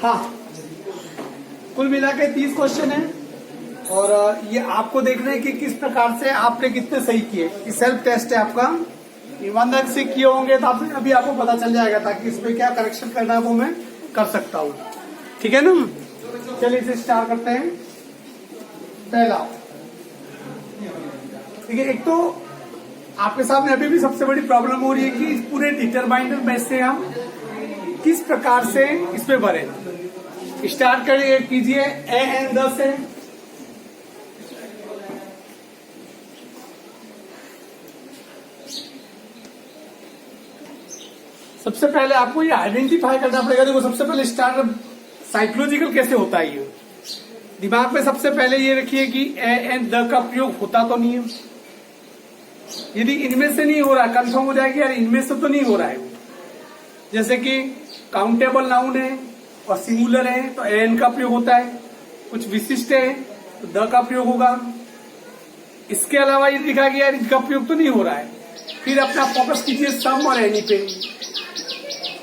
हाँ, कुल मिला के 30 क्वेश्चन है और ये आपको देखना है कि किस प्रकार से आपने कितने सही किए। ये सेल्फ टेस्ट है आपका, ईमानदारी से किए होंगे तो आप अभी आपको पता चल जाएगा, ताकि इसमें क्या करेक्शन करना है वो मैं कर सकता हूँ। ठीक है ना, चलिए इसे स्टार्ट करते हैं। पहला, ठीक है, एक तो आपके सामने अभी भी सबसे बड़ी प्रॉब्लम हो रही है कि इस पूरे डिटरमाइनर में से हम किस प्रकार से इसमें भरे। स्टार्ट कीजिए एन 10 से। सबसे पहले आपको ये आइडेंटिफाई करना पड़ेगा। देखो, सबसे पहले स्टार्ट साइकोलॉजिकल कैसे होता है ये दिमाग में सबसे पहले ये रखिए कि ए एन द का प्रयोग होता तो नहीं है। यदि इनमें से नहीं हो रहा, कंफर्म हो जाएगी यार इनमें से तो नहीं हो रहा है। जैसे कि काउंटेबल नाउन है और सिंगुलर है तो ए एन का प्रयोग होता है, कुछ विशिष्ट है तो द का प्रयोग होगा। इसके अलावा ये दिखा कि यार इनका प्रयोग तो नहीं हो रहा है, फिर अपना फोकस कीजिए सम और एनी पे।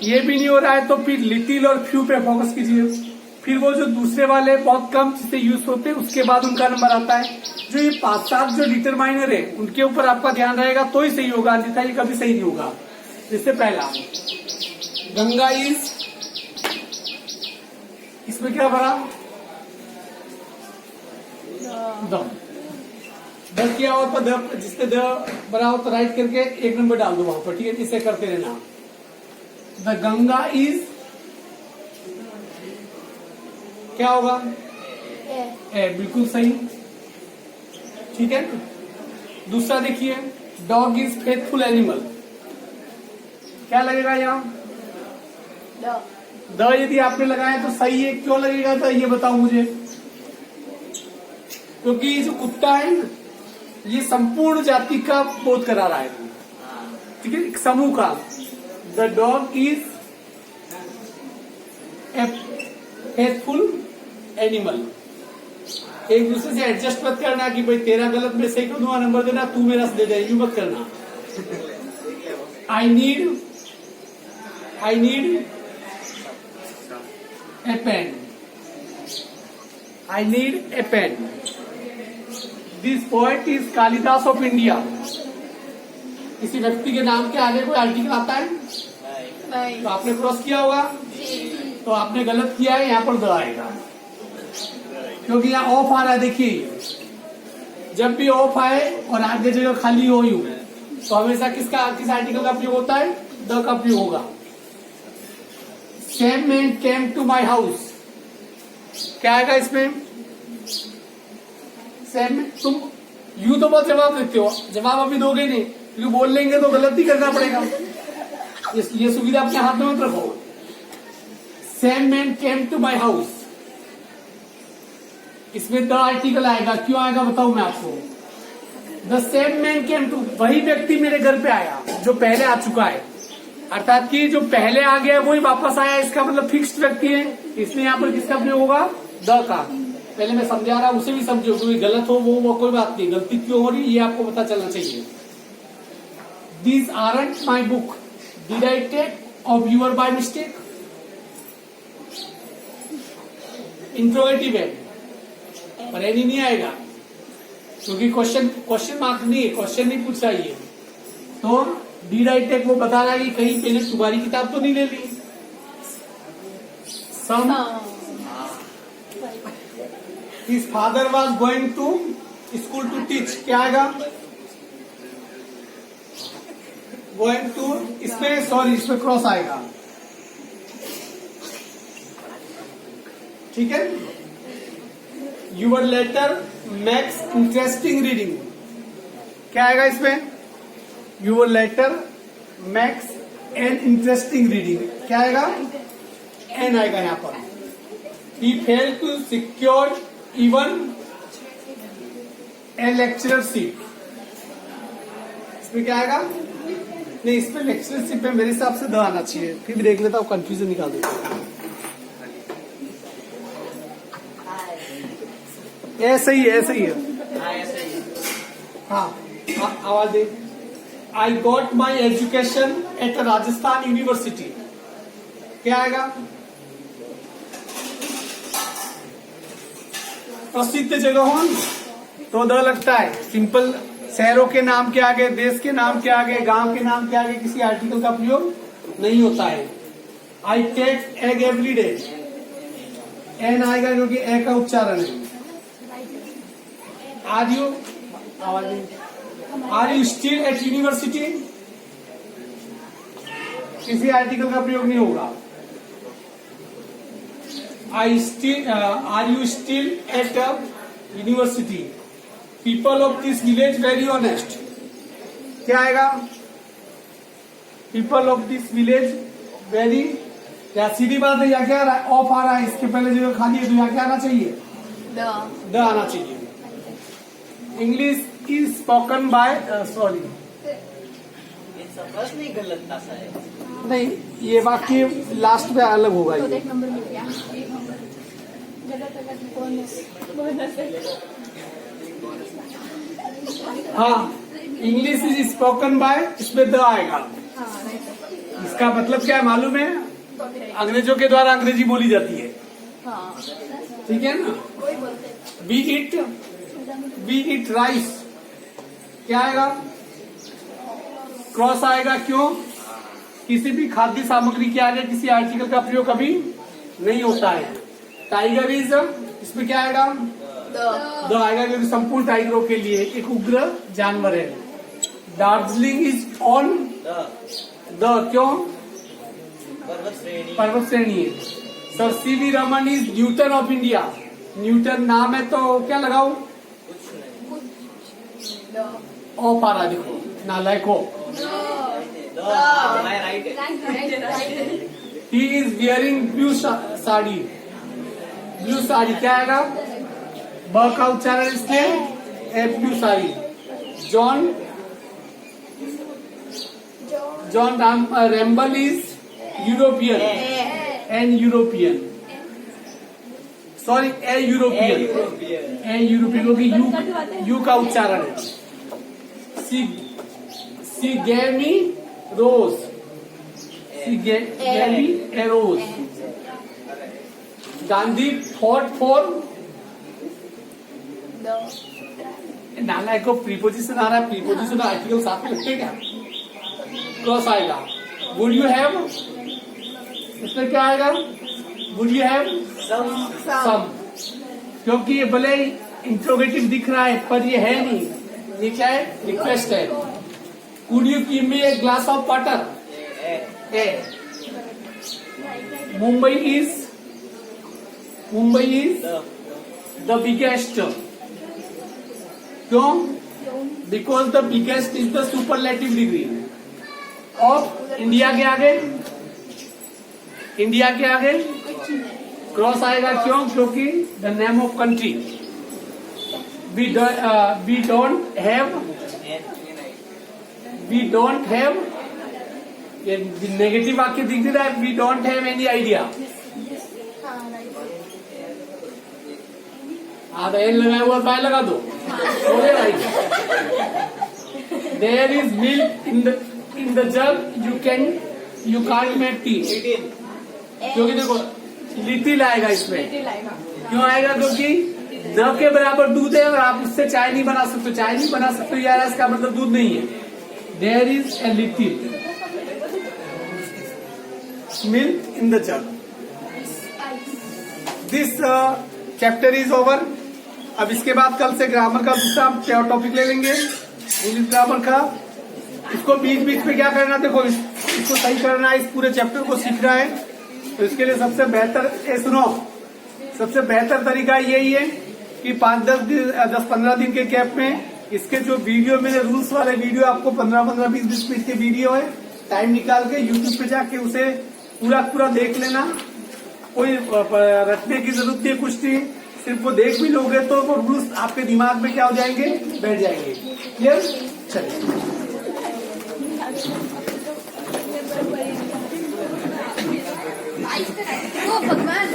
ये भी नहीं हो रहा है तो फिर लिटिल और फ्यू पे फोकस कीजिए। फिर वो जो दूसरे वाले बहुत कम जिससे यूज होते हैं उसके बाद उनका नंबर आता है। जो ये 5-7 जो डिटरमाइनर है उनके ऊपर आपका ध्यान रहेगा तो ही सही होगा, अन्यथा ये कभी सही नहीं होगा। जैसे पहला गंगा इज, इसमें क्या भरा द किया हो तो द, जिससे द भरा हो तो राइट करके एक नंबर डाल दो वहां पर। ठीक है, इसे करते रहना। द गंगा इज क्या होगा ए, बिल्कुल सही। ठीक है, दूसरा देखिए डॉग इज फेथफुल एनिमल, क्या लगेगा यहाँ द यदि आपने लगाया तो सही है। क्यों लगेगा तो ये बताओ मुझे। क्योंकि ये जो कुत्ता है ना ये संपूर्ण जाति का बोध करा रहा है। ठीक है, एक समूह का। The dog is a faithful animal. एक दूसरे से एडजस्ट मत करना कि भाई तेरा गलत मैं सही कर दूंगा नंबर देना, तू मेरा दे दे, यूं मत करना। I need a pen, I need a pen. This poet is Kalidas of India. किसी व्यक्ति के नाम के आगे कोई आर्टिकल आता है नहीं, तो आपने क्रॉस किया होगा तो आपने गलत किया है, यहाँ पर द आएगा क्योंकि यहाँ ऑफ आ रहा है। देखिए जब भी ऑफ आए और आगे जगह खाली हो यूं तो हमेशा किस आर्टिकल का प्रयोग होता है, द का प्रयोग होगा। Same man came to my house, क्या आएगा इसमें सेम। तुम यूं तो बहुत जवाब देते हो, जवाब अभी दोगे नहीं क्योंकि बोल लेंगे तो गलत ही करना पड़ेगा। ये सुविधा अपने हाथ में मत रखो। Same man came to my house, इसमें द आर्टिकल आएगा। क्यों आएगा बताऊं मैं आपको। The same man came to, वही व्यक्ति मेरे घर पे आया जो पहले आ चुका है, अर्थात कि जो पहले आ गया वही वापस आया, इसका मतलब फिक्स्ड व्यक्ति है। इसलिए यहाँ पर किसका प्रयोग होगा, द का। पहले मैं समझा रहा हूं उसे भी समझो, कोई गलत हो वो कोई बात नहीं, गलती क्यों हो रही ये आपको पता चलना चाहिए। These aren't my book, did I take off your by mistake. Interrogative है पर एनी नहीं आएगा क्योंकि क्वेश्चन मार्क नहीं है, क्वेश्चन नहीं पूछ रहा है। तो डिड आई टेक वो बता रहा है कि कहीं मैंने तुम्हारी किताब तो नहीं ले ली। Some his father was going to school to teach, क्या आएगा गोइंग टू, इसमें क्रॉस आएगा। ठीक है, your letter makes interesting reading, क्या आएगा इसमें, your letter makes an interesting reading, क्या आएगा एन आएगा यहाँ पर। He fail to secure even a lecturer seat, इसमें क्या आएगा, नहीं इसमें लेक्चरशिप में मेरे हिसाब से द आना चाहिए। फिर भी देख लेता हूँ, कंफ्यूजन निकाल देता हूँ। ऐसा ही है। हाँ, आवाज दे। I got my education at Rajasthan university, क्या आएगा प्रसिद्ध जगहों तो द लगता है। सिंपल शहरों के नाम के आगे, देश के नाम के आगे, गांव के नाम के आगे किसी आर्टिकल का प्रयोग नहीं होता है। I take egg every day, an आएगा क्योंकि ए का उच्चारण है। Are you still at university, किसी आर्टिकल का प्रयोग नहीं होगा। Are you still at university, people of this village very honest, क्या आएगा? People of this village very, क्या सीधी बात है या क्या ऑफ आ रहा है? इसके पहले जो खाली है तो यहाँ क्या आना चाहिए? द आना चाहिए। English is spoken by, sorry नहीं गलत था शायद। नहीं, ये वाक्य लास्ट में अलग होगा। तो ये एक नंबर मिल गया। हाँ, इंग्लिश इज स्पोकन बाय, इसमें द आएगा। इसका मतलब क्या है मालूम है? अंग्रेजों के द्वारा अंग्रेजी बोली जाती है, ठीक है ना। वी इट राइस, क्या आएगा? क्रॉस आएगा, क्यों? किसी भी खाद्य सामग्री के आगे किसी आर्टिकल का प्रयोग कभी नहीं होता है। टाइगर इज, इसमें क्या आएगा? द आएगा क्योंकि संपूर्ण टाइगरों के लिए एक उग्र जानवर है। दार्जिलिंग इज ऑन द, क्यों? पर्वत श्रेणी है। Sir CV Raman is Newton of India, Newton नाम है तो क्या लगाओ? ओ पारा, देखो नालायक हो। He is wearing blue sari, blue sari क्या आएगा? ब का उच्चारण इसलिए a, blue sari. John Rambal is European, an European, sorry a European, क्योंकि यू का उच्चारण है। सी gave me rose, she gave me a rose। Gandhi fought for, नालायक को प्रीपोजिशन आ रहा है, प्रीपोजिशन आर्टिकल साथ में लगते क्या? क्रॉस आएगा। वुड यू हैव, इसमें क्या आएगा? वुड यू हैव सम, क्योंकि ये भले इंट्रोगेटिव दिख रहा है पर ये है नहीं, ये क्या है? रिक्वेस्ट है। Could you give me a glass of water, a. Mumbai is the biggest, क्यों? Because the biggest is the superlative degree of India के आगे, इंडिया के आगे क्रॉस आएगा, क्यों? क्योंकि the name of country. We don't have, ये नेगेटिव वाक्य दिख रहा है। We don't have any idea, आधा एन लगाया हुआ बाय लगा दो, हो गया idea. There is milk in the jug, you can't make tea, क्योंकि देखो लिटिल आएगा इसमें, क्यों आएगा? क्योंकि न के बराबर दूध है और आप उससे चाय नहीं बना सकते, चाय नहीं बना सकते यार, इसका मतलब दूध नहीं है। There is a little milk in the jug. This chapter is over. अब इसके बाद कल से ग्रामर का दूसरा टॉपिक ले लेंगे, इंग्लिश ग्रामर का। इसको बीच बीच में क्या करना, देखो इसको सही करना है, इस पूरे चैप्टर को सीखना है। तो इसके लिए सबसे बेहतर, सुनो, सबसे बेहतर तरीका यही है कि 5-10-15 दिन के गैप में इसके जो वीडियो, मेरे रूल्स वाले वीडियो आपको 15-15, 20-20 मिनट के वीडियो है, टाइम निकाल के यूट्यूब पे जाके उसे पूरा देख लेना। कोई रटने की जरूरत नहीं, कुछ नहीं, सिर्फ वो देख भी लोगे तो वो रूल्स आपके दिमाग में क्या हो जाएंगे? बैठ जाएंगे। क्लियर? चलिए, भगवान